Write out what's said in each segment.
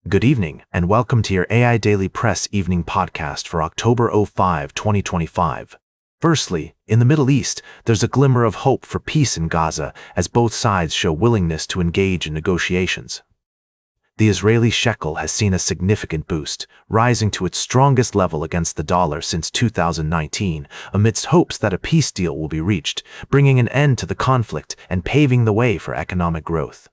Good evening, and welcome to your AI Daily Press evening podcast for October 5, 2025. Firstly, in the Middle East, there's a glimmer of hope for peace in Gaza as both sides show willingness to engage in negotiations. The Israeli shekel has seen a significant boost, rising to its strongest level against the dollar since 2019, amidst hopes that a peace deal will be reached, bringing an end to the conflict and paving the way for economic growth.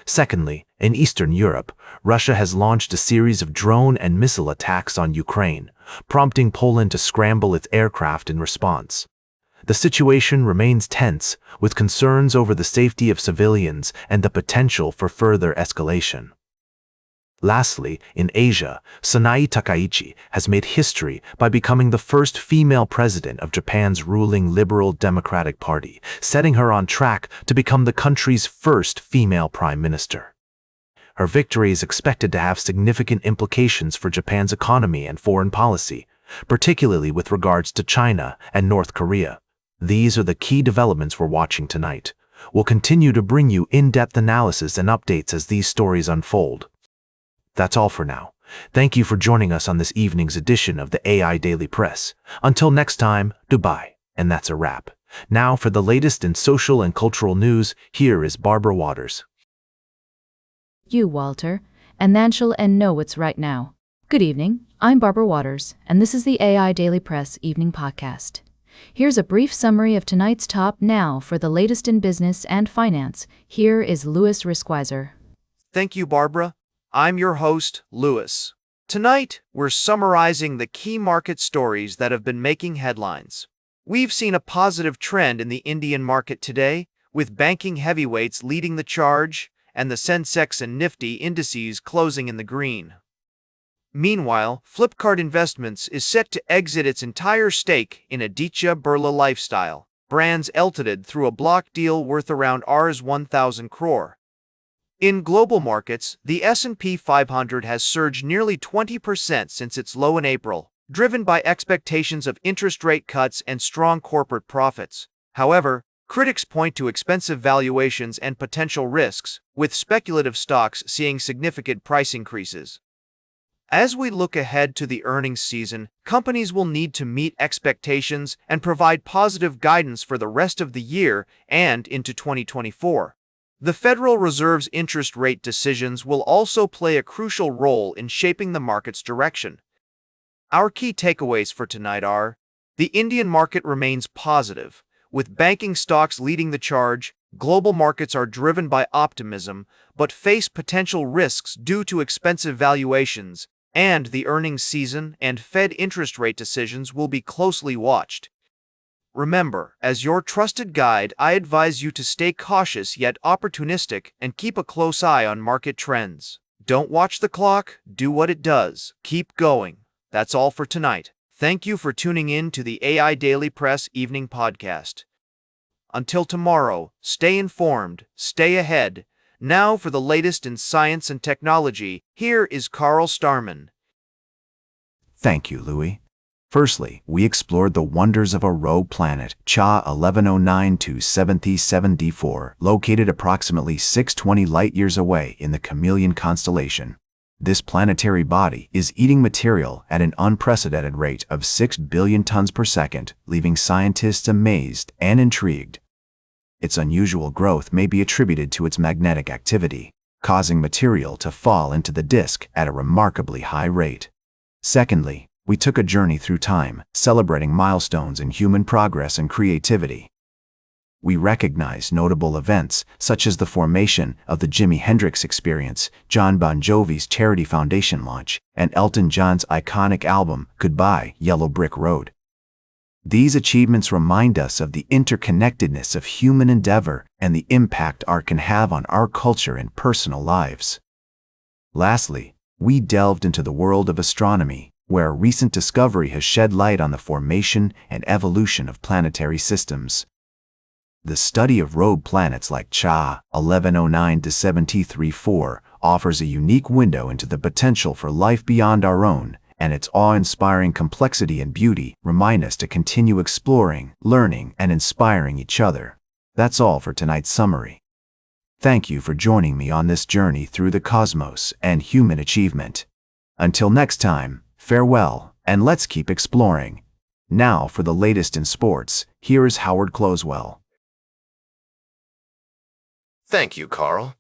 Secondly, in Eastern Europe, Russia has launched a series of drone and missile attacks on Ukraine, prompting Poland to scramble its aircraft in response. The situation remains tense, with concerns over the safety of civilians and the potential for further escalation. Lastly, in Asia, Sanae Takaichi has made history by becoming the first female president of Japan's ruling Liberal Democratic Party, setting her on track to become the country's first female prime minister. Her victory is expected to have significant implications for Japan's economy and foreign policy, particularly with regards to China and North Korea. These are the key developments we're watching tonight. We'll continue to bring you in-depth analysis and updates as these stories unfold. That's all for now. Thank you for joining us on this evening's edition of the AI Daily Press. Until next time, goodbye. And that's a wrap. Now for the latest in social and cultural news, here is Barbara Waters. You, Walter, and then she'll know what's right now. Good evening, I'm Barbara Waters, and this is the AI Daily Press Evening Podcast. Here's a brief summary of tonight's top now for the latest in business and finance. Here is Louis Riskwiser. Thank you, Barbara. I'm your host, Louis. Tonight, we're summarizing the key market stories that have been making headlines. We've seen a positive trend in the Indian market today, with banking heavyweights leading the charge and the Sensex and Nifty indices closing in the green. Meanwhile, Flipkart Investments is set to exit its entire stake in Aditya Birla Lifestyle. Brands Ltd through a block deal worth around Rs 1,000 crore. In global markets, the S&P 500 has surged nearly 20% since its low in April, driven by expectations of interest rate cuts and strong corporate profits. However, critics point to expensive valuations and potential risks, with speculative stocks seeing significant price increases. As we look ahead to the earnings season, companies will need to meet expectations and provide positive guidance for the rest of the year and into 2024. The Federal Reserve's interest rate decisions will also play a crucial role in shaping the market's direction. Our key takeaways for tonight are: the Indian market remains positive, with banking stocks leading the charge. Global markets are driven by optimism, but face potential risks due to expensive valuations, and the earnings season and Fed interest rate decisions will be closely watched. Remember, as your trusted guide, I advise you to stay cautious yet opportunistic and keep a close eye on market trends. Don't watch the clock, do what it does. Keep going. That's all for tonight. Thank you for tuning in to the AI Daily Press Evening Podcast. Until tomorrow, stay informed, stay ahead. Now for the latest in science and technology, here is Carl Starman. Thank you, Louis. Firstly, we explored the wonders of a rogue planet, Cha 1109-77D4, located approximately 620 light-years away in the Chameleon constellation. This planetary body is eating material at an unprecedented rate of 6 billion tons per second, leaving scientists amazed and intrigued. Its unusual growth may be attributed to its magnetic activity, causing material to fall into the disk at a remarkably high rate. Secondly, we took a journey through time, celebrating milestones in human progress and creativity. We recognize notable events, such as the formation of the Jimi Hendrix Experience, John Bon Jovi's Charity Foundation launch, and Elton John's iconic album, Goodbye, Yellow Brick Road. These achievements remind us of the interconnectedness of human endeavor and the impact art can have on our culture and personal lives. Lastly, we delved into the world of astronomy, where a recent discovery has shed light on the formation and evolution of planetary systems. The study of rogue planets like Cha 1109-77D4 offers a unique window into the potential for life beyond our own, and its awe-inspiring complexity and beauty remind us to continue exploring, learning, and inspiring each other. That's all for tonight's summary. Thank you for joining me on this journey through the cosmos and human achievement. Until next time, farewell, and let's keep exploring. Now for the latest in sports, here is Howard Closewell. Thank you, Carl.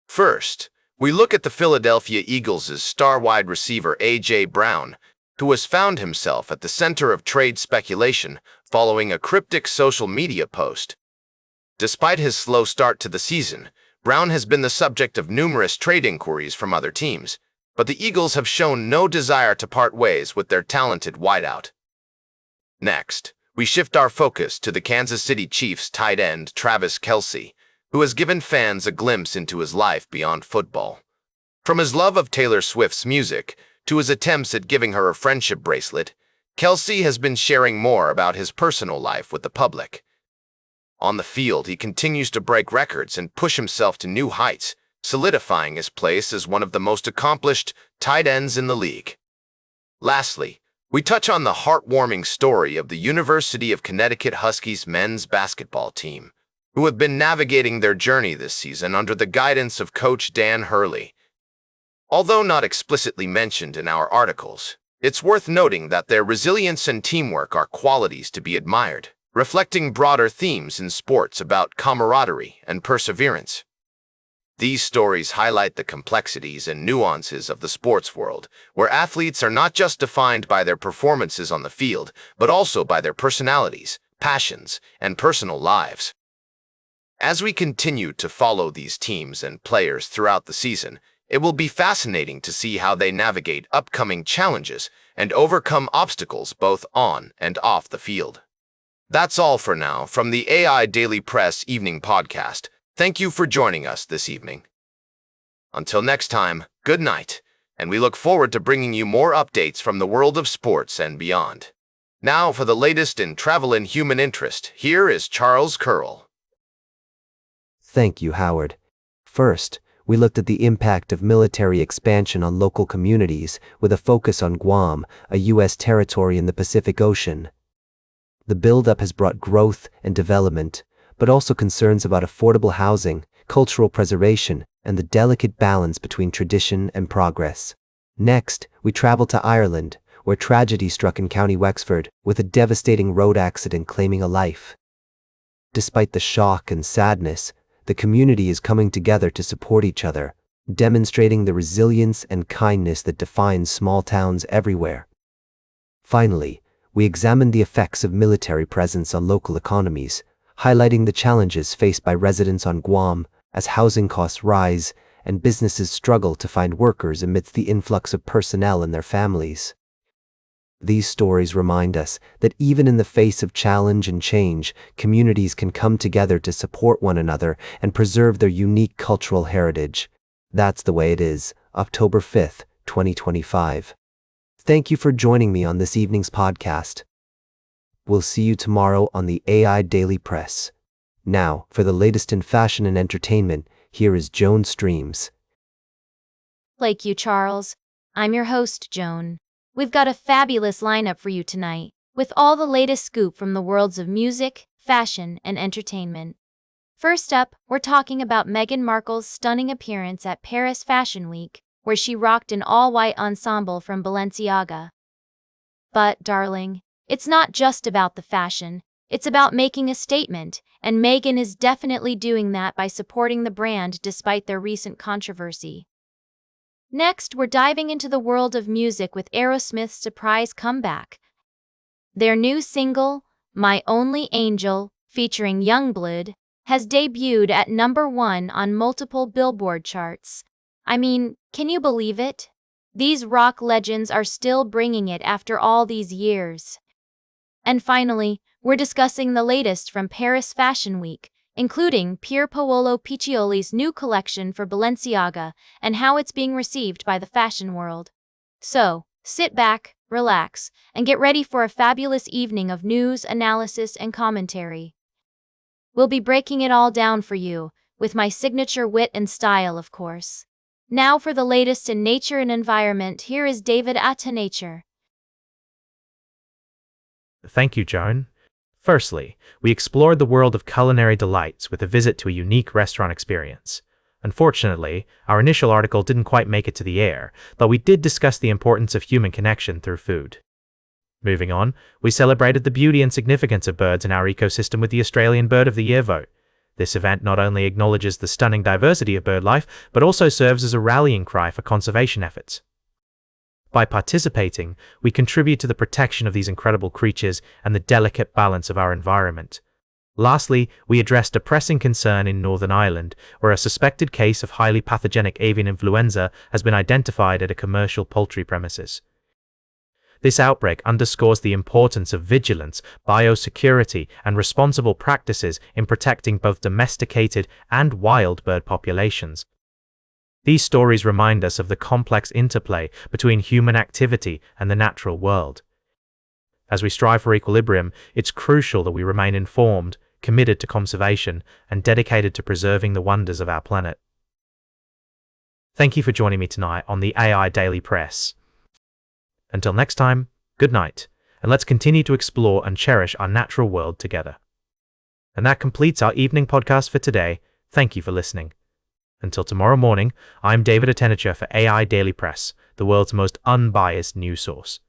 First, we look at the Philadelphia Eagles' star wide receiver A.J. Brown, who has found himself at the center of trade speculation following a cryptic social media post. Despite his slow start to the season, Brown has been the subject of numerous trade inquiries from other teams, but the Eagles have shown no desire to part ways with their talented wideout. Next, we shift our focus to the Kansas City Chiefs tight end Travis Kelce, who has given fans a glimpse into his life beyond football. From his love of Taylor Swift's music to his attempts at giving her a friendship bracelet, Kelce has been sharing more about his personal life with the public. On the field, he continues to break records and push himself to new heights, solidifying his place as one of the most accomplished tight ends in the league. Lastly, we touch on the heartwarming story of the University of Connecticut Huskies men's basketball team, who have been navigating their journey this season under the guidance of Coach Dan Hurley. Although not explicitly mentioned in our articles, it's worth noting that their resilience and teamwork are qualities to be admired, reflecting broader themes in sports about camaraderie and perseverance. These stories highlight the complexities and nuances of the sports world, where athletes are not just defined by their performances on the field, but also by their personalities, passions, and personal lives. As we continue to follow these teams and players throughout the season, it will be fascinating to see how they navigate upcoming challenges and overcome obstacles both on and off the field. That's all for now from the AI Daily Press Evening Podcast. Thank you for joining us this evening. Until next time, good night, and we look forward to bringing you more updates from the world of sports and beyond. Now for the latest in travel and human interest, here is Charles Curl. Thank you, Howard. First, we looked at the impact of military expansion on local communities with a focus on Guam, a U.S. territory in the Pacific Ocean. The buildup has brought growth and development, but also concerns about affordable housing, cultural preservation, and the delicate balance between tradition and progress. Next, we traveled to Ireland, where tragedy struck in County Wexford, with a devastating road accident claiming a life. Despite the shock and sadness, the community is coming together to support each other, demonstrating the resilience and kindness that defines small towns everywhere. Finally, we examined the effects of military presence on local economies, highlighting the challenges faced by residents on Guam as housing costs rise and businesses struggle to find workers amidst the influx of personnel and their families. These stories remind us that even in the face of challenge and change, communities can come together to support one another and preserve their unique cultural heritage. That's the way it is, October 5th, 2025. Thank you for joining me on this evening's podcast. We'll see you tomorrow on the AI Daily Press. Now, for the latest in fashion and entertainment, here is Joan Streams. Thank you, Charles. I'm your host, Joan. We've got a fabulous lineup for you tonight, with all the latest scoop from the worlds of music, fashion, and entertainment. First up, we're talking about Meghan Markle's stunning appearance at Paris Fashion Week, where she rocked an all-white ensemble from Balenciaga. But, darling, it's not just about the fashion, it's about making a statement, and Meghan is definitely doing that by supporting the brand despite their recent controversy. Next, we're diving into the world of music with Aerosmith's surprise comeback. Their new single, My Only Angel, featuring Youngblood, has debuted at #1 on multiple Billboard charts. I mean, can you believe it? These rock legends are still bringing it after all these years. And finally, we're discussing the latest from Paris Fashion Week, including Pier Paolo Piccioli's new collection for Balenciaga and how it's being received by the fashion world. So, sit back, relax, and get ready for a fabulous evening of news, analysis, and commentary. We'll be breaking it all down for you, with my signature wit and style, of course. Now for the latest in nature and environment, here is David at Nature. Thank you, Joan. Firstly, we explored the world of culinary delights with a visit to a unique restaurant experience. Unfortunately, our initial article didn't quite make it to the air, but we did discuss the importance of human connection through food. Moving on, we celebrated the beauty and significance of birds in our ecosystem with the Australian Bird of the Year vote. This event not only acknowledges the stunning diversity of bird life, but also serves as a rallying cry for conservation efforts. By participating, we contribute to the protection of these incredible creatures and the delicate balance of our environment. Lastly, we addressed a pressing concern in Northern Ireland, where a suspected case of highly pathogenic avian influenza has been identified at a commercial poultry premises. This outbreak underscores the importance of vigilance, biosecurity, and responsible practices in protecting both domesticated and wild bird populations. These stories remind us of the complex interplay between human activity and the natural world. As we strive for equilibrium, it's crucial that we remain informed, committed to conservation, and dedicated to preserving the wonders of our planet. Thank you for joining me tonight on the AI Daily Press. Until next time, good night, and let's continue to explore and cherish our natural world together. And that completes our evening podcast for today. Thank you for listening. Until tomorrow morning, I'm David Atenicher for AI Daily Press, the world's most unbiased news source.